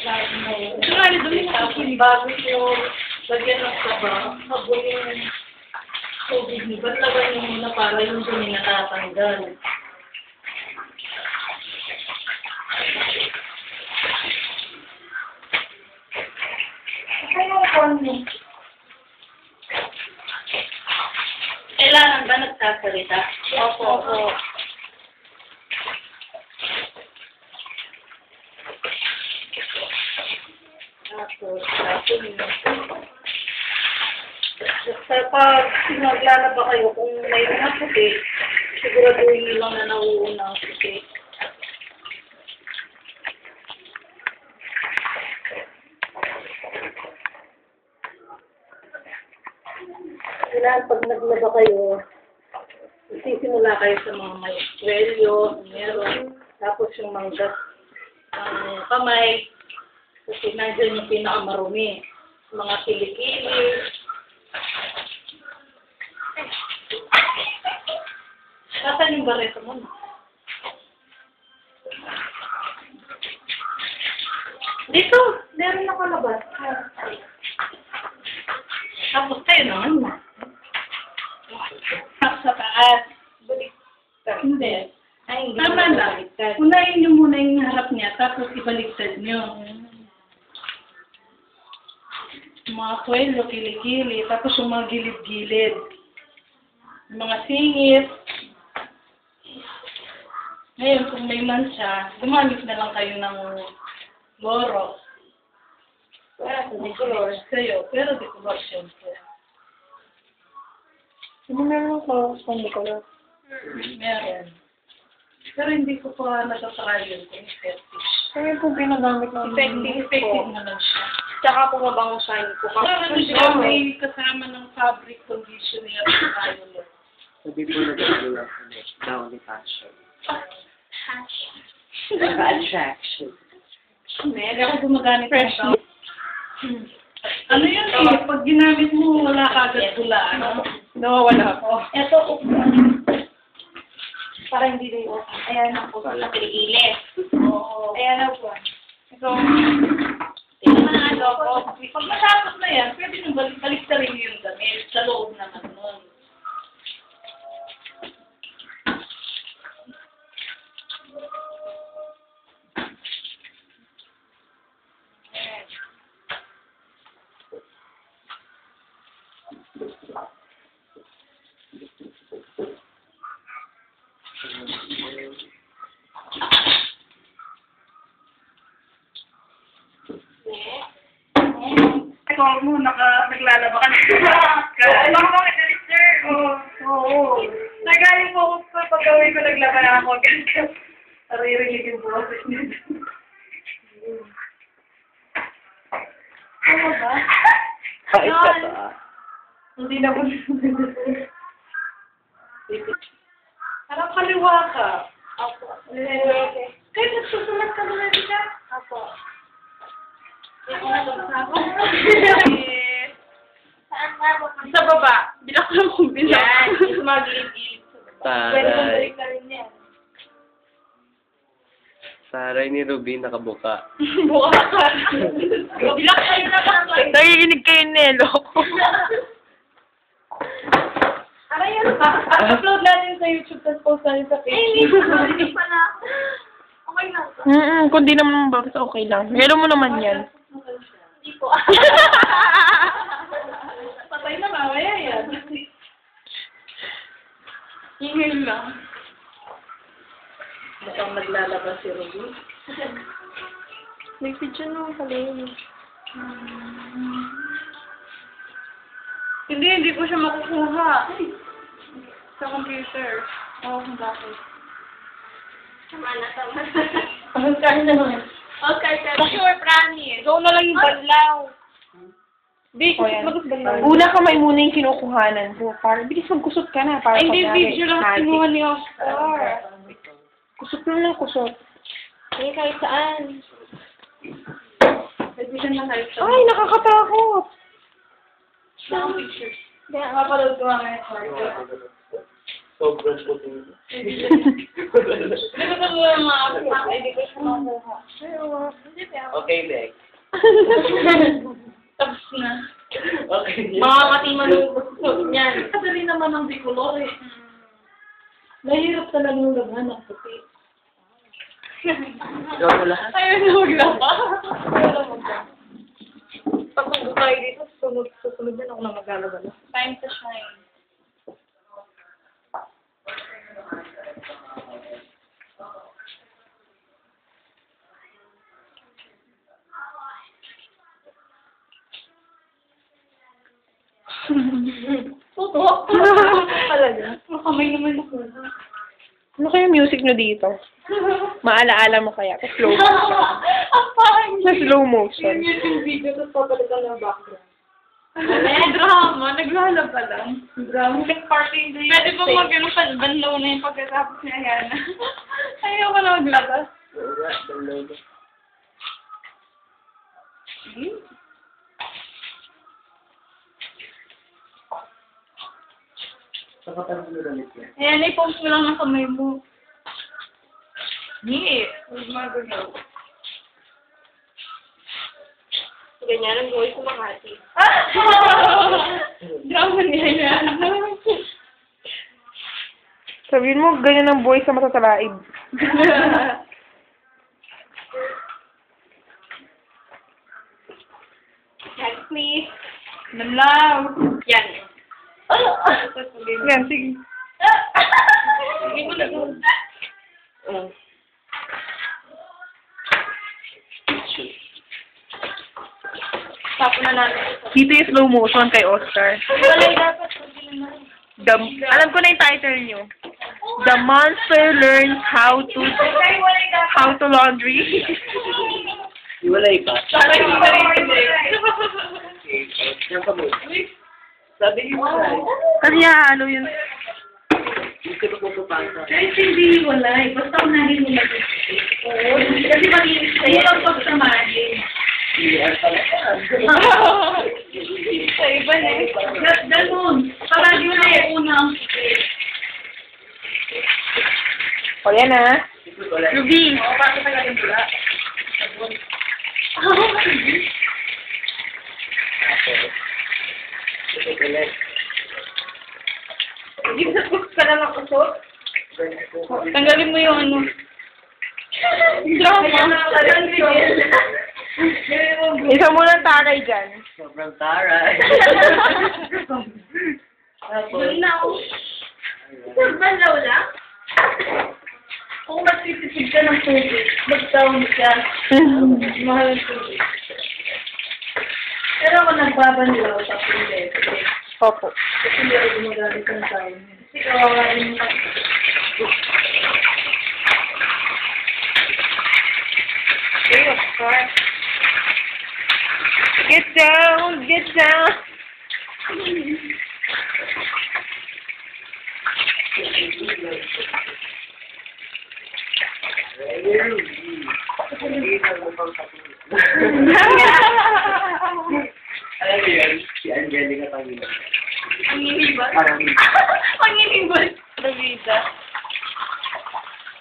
Sumali doon yung bago yung lagyan ng saba, habol yung tubig niyo. Ba't laban yung muna para yung dumi natatanggal? Ano yung konti? Kailangan ba nagsasalita? Opo. Pag naglalaba kayo, kung may mga puti, siguraduhin nyo lang na nauuna ang puti. Kailangan pag naglaba kayo, sisimula kayo sa mga may swelyo, meron, tapos yung manggas ng kamay, kasi nandiyan yung pinakamarumi, mga kilikili. Saan yung bareta mo? Dito, meron ako labas. Tapos tayo naman mo. Sa taas. Hindi. Tama na. Unahin nyo muna yung harap niya, tapos ibaliktad nyo. Mga kwelo, kilikili, tapos yung mga gilid-gilid. Mga singit. Ngayon, kung may mansa, gumamit na lang kayo ng loro. May color kayo, pero di color siyempre. Hindi meron ako sa color. Meron. Pero hindi ko pa nag-try yun kung effective. Kaya po ginagamit ng Effective naman siya. Tsaka po mabangusan ko. Parang siya may kasama ng fabric conditioner at violet. Sabi po nag-alo lang ulit. Downy fashion. Attraction. Hindi ako gumagamit ng ano yun eh, pag ginamit mo, wala kagad pula, ano? Nawawala po. Ito, Para hindi rin open. Ayan na po. Sa piligilis. oo. Ayan na po. Ito. Ano po, pag matapos na yan, pwede nang balik na rin yung damit sa loob naman nun. Ikaw mo, naglalaba ka na. Oo, bakit na sir? Oo. Nagaling po ako sa pag-gawin ko, naglaba na ako. Naririnig yung boses nito. Ano ba? Kahit ka to Hindi na po. Parang kaliwa ka. Apo. Kahit nagsusulat ka na rin ka. Apo. Sa baba. Binaklam kong Yan. Yung mga gilid-gilid sa baba. Pwede mong Taray. balik na rin yan. Taray ni Ruby nakabuka. Buka ka. Bilak kayo na lang. Nakikinig kayo nelo ko. Ano yan ba? Upload natin sa YouTube, tapos post natin sa Facebook. Hindi pa na. Okay lang. Kung di naman mababasa, okay lang. Meron mo naman yan. Hindi po. Patay na mamaya yan. Email lang. Mukhang naglalabas si Ruby. May picture naman pala yun. Hindi ko siya makukuha. Sa computer. Oo, kung bakit. Tama na. Ang kaya naman. Okay, Sure, promise. Go na lang yung banlaw. Di, kusot banlaw. Una kamay muna yung kinukuhanan ko. Para, bilis magkusot ka na. Para hindi, video lang kinuha ni Oscar. Kusot lang, kusot. Eh, kahit saan. Pwede siya na kahit saan. Ay, nakakatakot. Mga pictures. Kaya, mapaload ko nga ngayon. Sobrang puting. Hindi ko yung mga apo, hindi ko siya makuha. Okay, next. Tapos na. Okay. Mga matiman yung gusto niyan. Kasi rin naman ang bicolor eh. Mahirap talaga yung laban ng puti. Ikaw na lahat. Ayaw na maglaba. Ayaw na maglaba. Pag tayo dito, susunod yan ako na maglalaba na. Time to shine. Toto. Talaga. Kamay naman ako. Ano kaya music nyo dito? Maalaala mo kaya? Slow. Ang pangit. Sa slow motion. Yung YouTube video, tapos papalitan ng background. Drama. Naglalaba lang. Drama. Party day. Pwede ba mag-ano pa? Banlaw na yung pagkatapos ni Ayana. Ayoko na maglaba. Nakapanood mo ulit yan. Ayan, i-post mo lang ng kamay mo. Hindi. Huwag magagaw. Ganyan ang gawin ko makati. Drama niya yan. Sabihin mo, ganyan ang boy sa matatalaib. Next, please. Namlaw. Yan. Yan, sige. Hindi mo na doon. Tapo na natin. Dito yung slow motion kay Oscar. Walay dapat. Alam ko na yung title nyo. The monster learns how to laundry. Iwalay ka. Sabi ko ba rin? Yan ka mo. Sabi niyo walay. Kasi halo yun. Hindi ko pupapasa. Kahit hindi walay. Basta unahin mo lang. Oo. Kasi malinis sa'yo ang pagsamahin. Iyan pala. Sa iba na eh. Ganun. Para di mo na yung unang. O yan ah. Ruby. Oo, bakit pa lang yung bula? Gisapos ka na ng usot? Tanggalin mo yung ano. Drama. Isa muna taray dyan. Sobrang taray. Banlaw. Banlaw lang? Kung magtitipid ka ng tubig, mag-down ka. Mahal ang tubig. Pero ako nagbabanlaw sa tubig. Opo. Kasi hindi ako gumagamit ng tawag. Kasi kawawain mo. Okay, of course. Get down! Get down! Alam mo yun, si Angelica Panginoon. Ang inibas? Ang inibas? Davida.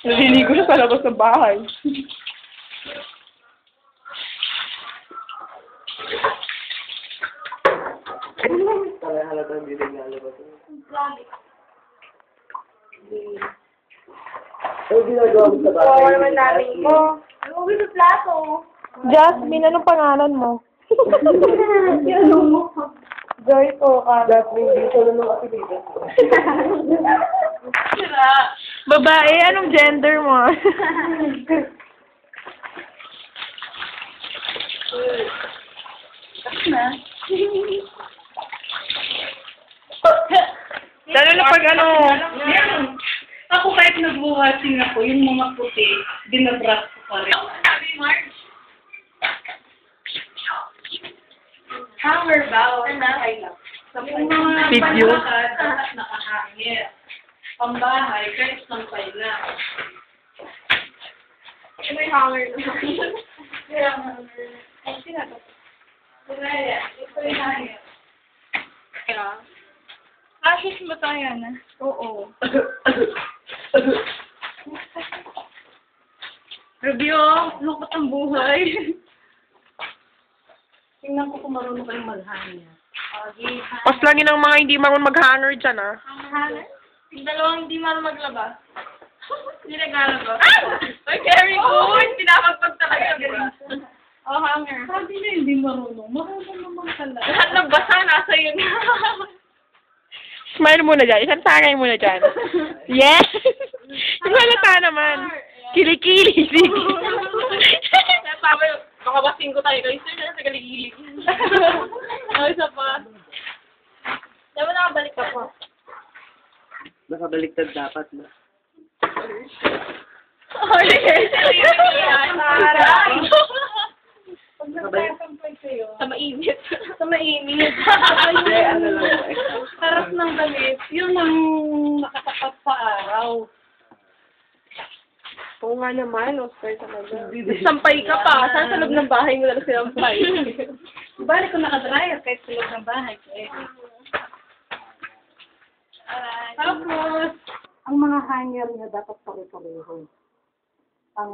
Naliligo siya sa labas ng bahay. Para halatang hindi naglalabas. Ano ginagawa mo sa bahay? Oo, naman namin mo. Uwi sa plato. Jasmine, anong pangalan mo? Ano mo? Joy po ka. Jasmine, dito na nung apelido. Sira. Babae, anong gender mo? Na. Lalo na pag ano, Ako kahit nag-watching ako, yung mga puti, binabrak ko pa rin. Happy March! Hanger ba? O sa mga Video. panlakad, dapat nakahanger. Pambahay, kahit sampay lang. May hanger na. Kaya hanger. Ay, sinagot. Kaya, ito yung hanger. Kaya? Ashes ba tayo na? Oo. ang buhay. Tingnan ko kung marunong kayong mag-hangin. Paslangin ang mga hindi marunong mag-hanger dyan, ah. Yung dalawang hindi marunong maglaba. Niregalo ko. Ay, very good! Pinapagpag talaga. Oh, hanger. Sabi na hindi marunong. Marunong naman pala. Lahat ng basa nasa yun. Smile muna dyan. Isang tagay muna dyan. Yes! Malata naman. Kilikili. Kaya sabi, baka basing ko tayo. Kayo sir, nasa galigili. Ay, isa pa. Diba nakabalik ka po? Nakabaliktad dapat na. Ay, seryoso yan. Taray. Pag nagsasampay kayo, Sa mainit. sa mainit, Ay, ano lang. harap ng damit, yun ang nakatapat sa araw. Oo nga naman, Oscar talaga. Sampay ka pa. Saan sa loob ng bahay mo lang sinampay? Balik ko nakadryer kahit sa loob ng bahay. Eh. Tapos, ang mga hanger niya dapat pare-pareho. Ang